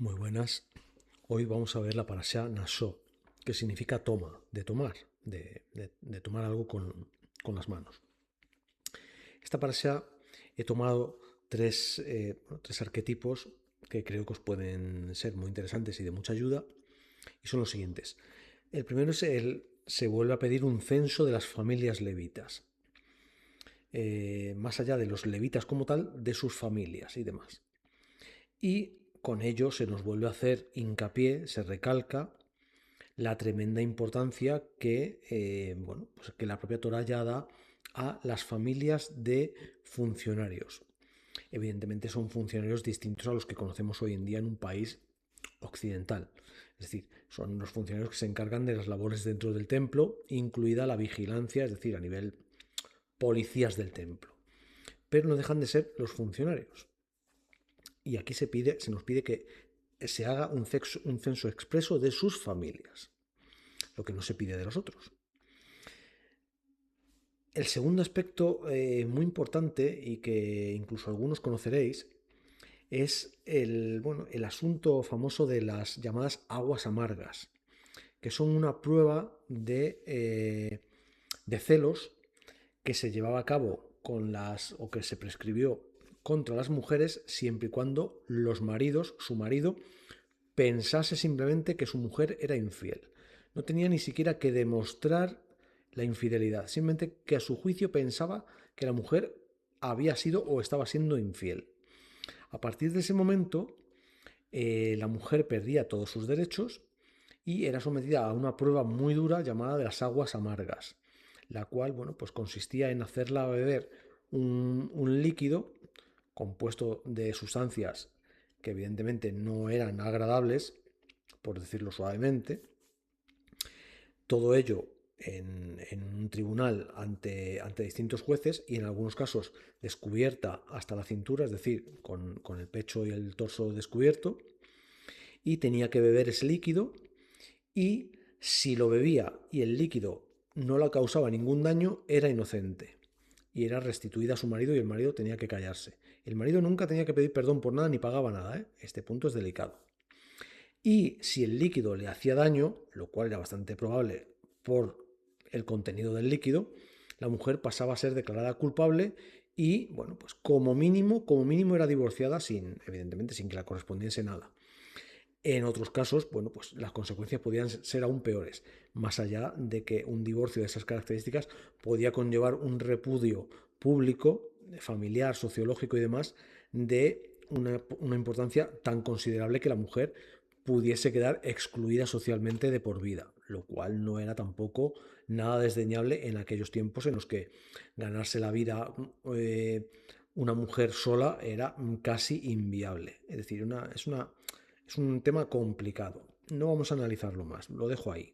Muy buenas. Hoy vamos a ver la parashá Nashó, que significa toma, de tomar, de tomar algo con las manos. Esta parashá he tomado tres arquetipos que creo que os pueden ser muy interesantes y de mucha ayuda, y son los siguientes. El primero es se vuelve a pedir un censo de las familias levitas, más allá de los levitas como tal, de sus familias y demás. Y con ello se nos vuelve a hacer hincapié, se recalca la tremenda importancia que la propia Torá ya da a las familias de funcionarios. Evidentemente son funcionarios distintos a los que conocemos hoy en día en un país occidental. Es decir, son los funcionarios que se encargan de las labores dentro del templo, incluida la vigilancia, es decir, a nivel policías del templo. Pero no dejan de ser los funcionarios. Y aquí se nos pide que se haga un censo expreso de sus familias, lo que no se pide de los otros. El segundo aspecto muy importante y que incluso algunos conoceréis es el asunto famoso de las llamadas aguas amargas, que son una prueba de celos que se llevaba a cabo o que se prescribió contra las mujeres siempre y cuando su marido, pensase simplemente que su mujer era infiel. No tenía ni siquiera que demostrar la infidelidad, simplemente que a su juicio pensaba que la mujer había sido o estaba siendo infiel. A partir de ese momento, la mujer perdía todos sus derechos y era sometida a una prueba muy dura llamada de las aguas amargas, la cual pues consistía en hacerla beber un líquido compuesto de sustancias que evidentemente no eran agradables, por decirlo suavemente. Todo ello en un tribunal ante distintos jueces y en algunos casos descubierta hasta la cintura, es decir, con el pecho y el torso descubierto, y tenía que beber ese líquido y si lo bebía y el líquido no le causaba ningún daño, era inocente y era restituida a su marido y el marido tenía que callarse. El marido nunca tenía que pedir perdón por nada ni pagaba nada, ¿eh? Este punto es delicado. Y si el líquido le hacía daño, lo cual era bastante probable por el contenido del líquido, la mujer pasaba a ser declarada culpable y, pues como mínimo era divorciada evidentemente, sin que la correspondiese nada. En otros casos, pues las consecuencias podían ser aún peores, más allá de que un divorcio de esas características podía conllevar un repudio público, familiar, sociológico y demás, de una importancia tan considerable que la mujer pudiese quedar excluida socialmente de por vida, lo cual no era tampoco nada desdeñable en aquellos tiempos en los que ganarse la vida una mujer sola era casi inviable. Es decir, es un tema complicado. No vamos a analizarlo más, lo dejo ahí.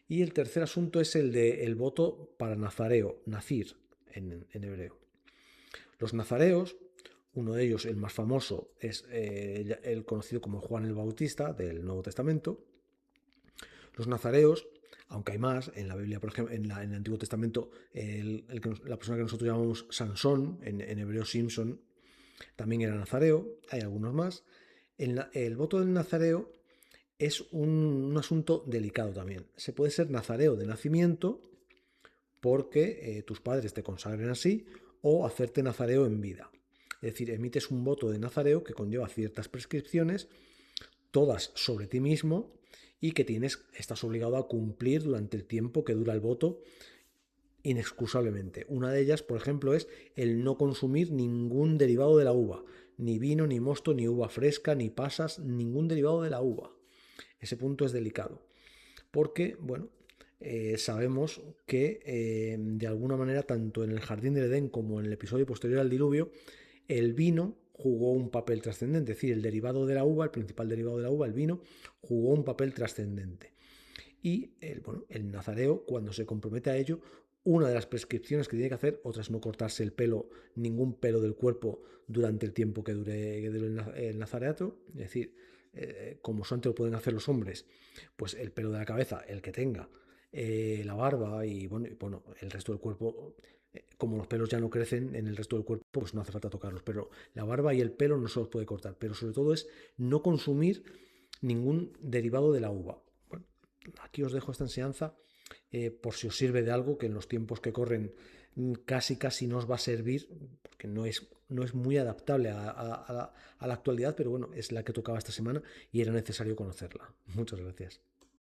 Y el tercer asunto es el del voto para nazareo, nazir en hebreo. Los nazareos, uno de ellos, el más famoso, es el conocido como Juan el Bautista del Nuevo Testamento. Los nazareos, aunque hay más, en la Biblia, por ejemplo, en el Antiguo Testamento, la persona que nosotros llamamos Sansón, en hebreo Simpson, también era nazareo, hay algunos más. El voto del nazareo es un asunto delicado también. Se puede ser nazareo de nacimiento porque tus padres te consagren así o hacerte nazareo en vida. Es decir, emites un voto de nazareo que conlleva ciertas prescripciones, todas sobre ti mismo y que estás obligado a cumplir durante el tiempo que dura el voto inexcusablemente. Una de ellas, por ejemplo, es el no consumir ningún derivado de la uva, ni vino, ni mosto, ni uva fresca, ni pasas, ningún derivado de la uva. Ese punto es delicado, porque, sabemos que de alguna manera, tanto en el Jardín del Edén como en el episodio posterior al diluvio, el vino jugó un papel trascendente, es decir, el derivado de la uva, el principal derivado de la uva, el vino, jugó un papel trascendente. Y el nazareo, cuando se compromete a ello, una de las prescripciones que tiene que hacer, otra es no cortarse el pelo, ningún pelo del cuerpo durante el tiempo que dure el nazareato, es decir, como solamente lo pueden hacer los hombres, pues el pelo de la cabeza, el que tenga, la barba y el resto del cuerpo como los pelos ya no crecen en el resto del cuerpo, pues no hace falta tocarlos. Pero la barba y el pelo no se los puede cortar. Pero sobre todo es no consumir ningún derivado de la uva. Bueno, aquí os dejo esta enseñanza por si os sirve de algo, que en los tiempos que corren casi no os va a servir, porque no es muy adaptable a la actualidad, pero bueno, es la que tocaba esta semana y era necesario conocerla. Muchas gracias.